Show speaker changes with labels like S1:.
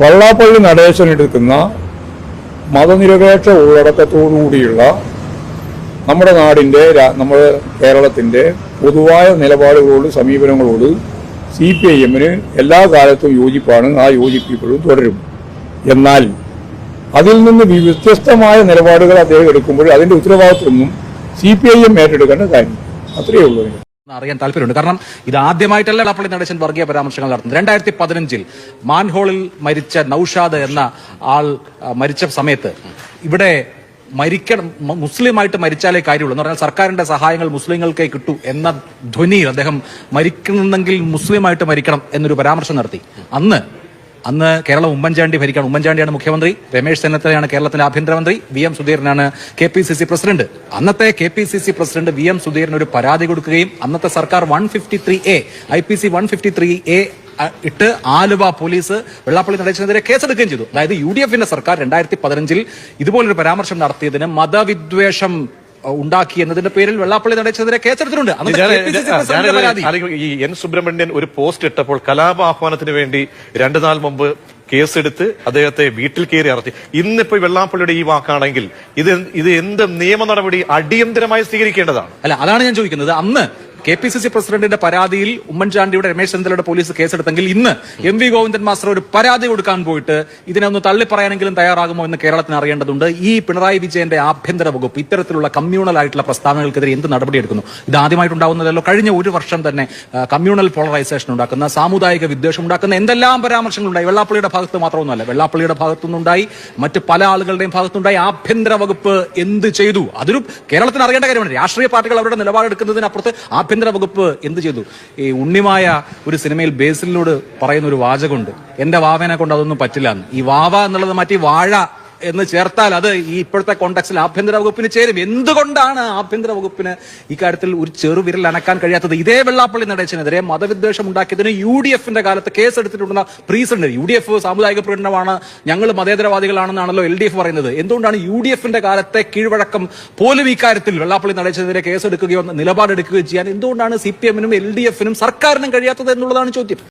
S1: വെള്ളാപ്പള്ളി നടേശൻ എടുക്കുന്ന മതനിരപേക്ഷ ഉള്ളടക്കത്തോടുകൂടിയുള്ള നമ്മുടെ നാടിൻ്റെ നമ്മുടെ കേരളത്തിൻ്റെ പൊതുവായ നിലപാടുകളോട് സമീപനങ്ങളോട് CPIM-ന് എല്ലാ കാലത്തും യോജിപ്പാണ്. ആ യോജിപ്പ് ഇപ്പോഴും തുടരും. എന്നാൽ അതിൽ നിന്ന് വ്യത്യസ്തമായ നിലപാടുകൾ അദ്ദേഹം എടുക്കുമ്പോൾ അതിന്റെ ഉത്തരവാദിത്വമൊന്നും CPIM ഏറ്റെടുക്കേണ്ട കാര്യം അത്രയേ ഉള്ളൂ.
S2: അറിയാൻ താല്പര്യമുണ്ട്. കാരണം ഇത് ആദ്യമായിട്ടല്ല വെള്ളാപ്പള്ളി നടേശൻ വർഗീയ പരാമർശങ്ങൾ നടത്തുന്നത്. 2015 മാൻഹോളിൽ മരിച്ച നൌഷാദ് എന്ന ആൾ മരിച്ച സമയത്ത് ഇവിടെ മുസ്ലിമായിട്ട് മരിച്ചാലേ കാര്യമുള്ളൂ എന്ന് പറഞ്ഞാൽ സർക്കാരിന്റെ സഹായങ്ങൾ മുസ്ലിങ്ങൾക്കേ കിട്ടൂ എന്ന ധ്വനിയിൽ അദ്ദേഹം മരിക്കുന്നെങ്കിൽ മുസ്ലിമായിട്ട് മരിക്കണം എന്നൊരു പരാമർശം നടത്തി. അന്ന് കേരളം ഉമ്മൻചാണ്ടി ഭരിക്കണം. ഉമ്മൻചാണ്ടിയാണ് മുഖ്യമന്ത്രി, രമേശ് ചെന്നിത്തലയാണ് കേരളത്തിലെ ആഭ്യന്തരമന്ത്രി, VM സുധീരനാണ് KPCC പ്രസിഡന്റ്. അന്നത്തെ KPCC പ്രസിഡന്റ് VM സുധീരൻ ഒരു പരാതി കൊടുക്കുകയും അന്നത്തെ സർക്കാർ 153A IPC 153A ഇട്ട് ആലുവ പോലീസ് വെള്ളാപ്പള്ളി നടേശനെതിരെ കേസെടുക്കുകയും ചെയ്തു. അതായത് UDF-ന്റെ സർക്കാർ 2015 ഇതുപോലൊരു പരാമർശം നടത്തിയതിന് മതവിദ്വേഷം ഉണ്ടാക്കി എന്നതിന്റെ പേരിൽ വെള്ളാപ്പള്ളി നടേശനെതിരെ കേസെടുത്തിട്ടുണ്ട്.
S3: ഈ N സുബ്രഹ്മണ്യൻ ഒരു പോസ്റ്റ് ഇട്ടപ്പോൾ കലാപാഹ്വാനത്തിന് വേണ്ടി 2 നാൾ മുമ്പ് കേസെടുത്ത് അദ്ദേഹത്തെ വീട്ടിൽ കയറി ഇറക്കി. ഇന്നിപ്പോ വെള്ളാപ്പള്ളിയുടെ ഈ വാക്കാണെങ്കിൽ ഇത് എന്ത് നിയമ നടപടി അടിയന്തരമായി സ്വീകരിക്കേണ്ടതാണ്.
S2: അല്ല, അതാണ് ഞാൻ ചോദിക്കുന്നത്. അന്ന് KPCC പ്രസിഡന്റിന്റെ പരാതിയിൽ ഉമ്മൻചാണ്ടിയുടെ രമേശ് ചെന്നിത്തലയുടെ പോലീസ് കേസെടുത്തെങ്കിൽ ഇന്ന് MV ഗോവിന്ദൻ മാസ്റ്റർ ഒരു പരാതി കൊടുക്കാൻ പോയിട്ട് ഇതിനെ ഒന്ന് തള്ളിപ്പറയാനെങ്കിലും തയ്യാറാകുമോ എന്ന് കേരളത്തിന് അറിയേണ്ടതുണ്ട്. ഈ പിണറായി വിജയന്റെ ആഭ്യന്തര വകുപ്പ് ഇത്തരത്തിലുള്ള കമ്മ്യൂണൽ ആയിട്ടുള്ള പ്രസ്താവനകൾക്കെതിരെ എന്ത് നടപടിയെടുക്കുന്നു? ഇത് ആദ്യമായിട്ടുണ്ടാവുന്നതല്ലോ. കഴിഞ്ഞ ഒരു വർഷം തന്നെ കമ്മ്യൂണൽ പോളറൈസേഷൻ ഉണ്ടാക്കുന്ന, സാമുദായിക വിദ്വേഷം ഉണ്ടാക്കുന്ന എന്തെല്ലാം പരാമർശങ്ങളുണ്ടായി. വെള്ളാപ്പള്ളിയുടെ ഭാഗത്ത് മാത്രമൊന്നുമല്ല, വെള്ളാപ്പള്ളിയുടെ ഭാഗത്തുനിന്നുണ്ടായി, മറ്റ് പല ആളുകളുടെയും ഭാഗത്തുനിന്നുണ്ടായി. ആഭ്യന്തര വകുപ്പ് എന്ത് ചെയ്തു? അതൊരു കേരളത്തിന് അറിയേണ്ട കാര്യമാണ്. രാഷ്ട്രീയ പാർട്ടികൾ അവരുടെ നിലപാടെടുക്കുന്നതിനപ്പുറത്ത് ആഭ്യന്തര വകുപ്പ് എന്ത് ചെയ്തു? ഈ ഉണ്ണിമായ ഒരു സിനിമയിൽ ബേസിലിനോട് പറയുന്ന ഒരു വാചകമുണ്ട്, എന്റെ വാവേനെ കൊണ്ട് അതൊന്നും പറ്റില്ല എന്ന്. ഈ വാവ എന്നുള്ളത് മാറ്റി വാഴ എന്ന് ചേർത്താൽ അത് ഈ ഇപ്പോഴത്തെ കോണ്ടെക്സ്റ്റിൽ ആഭ്യന്തര വകുപ്പിന് ചേരും. എന്തുകൊണ്ടാണ് ആഭ്യന്തര വകുപ്പിന് ഇക്കാര്യത്തിൽ ഒരു ചെറുവിരൽ അനക്കാൻ കഴിയാത്തത്? ഇതേ വെള്ളാപ്പള്ളി നടേശനെതിരെ മതവിദ്വേഷം ഉണ്ടാക്കിയതിന് UDF-ന്റെ കാലത്ത് കേസെടുത്തിട്ടുണ്ടെന്ന പ്രീസണ്ട്. UDF സാമുദായിക പ്രകടനമാണ്, ഞങ്ങൾ മതേതരവാദികളാണെന്നാണല്ലോ LDF പറയുന്നത്. എന്തുകൊണ്ടാണ് UDF-ന്റെ കാലത്തെ കീഴ്വഴക്കം പോലും ഇക്കാര്യത്തിൽ വെള്ളാപ്പള്ളി നടേശനെതിരെ കേസെടുക്കുകയോ നിലപാടെടുക്കുകയോ ചെയ്യാൻ എന്തുകൊണ്ടാണ് CPM-നും LDF-നും സർക്കാരിനും കഴിയാത്തത് എന്നുള്ളതാണ് ചോദ്യം.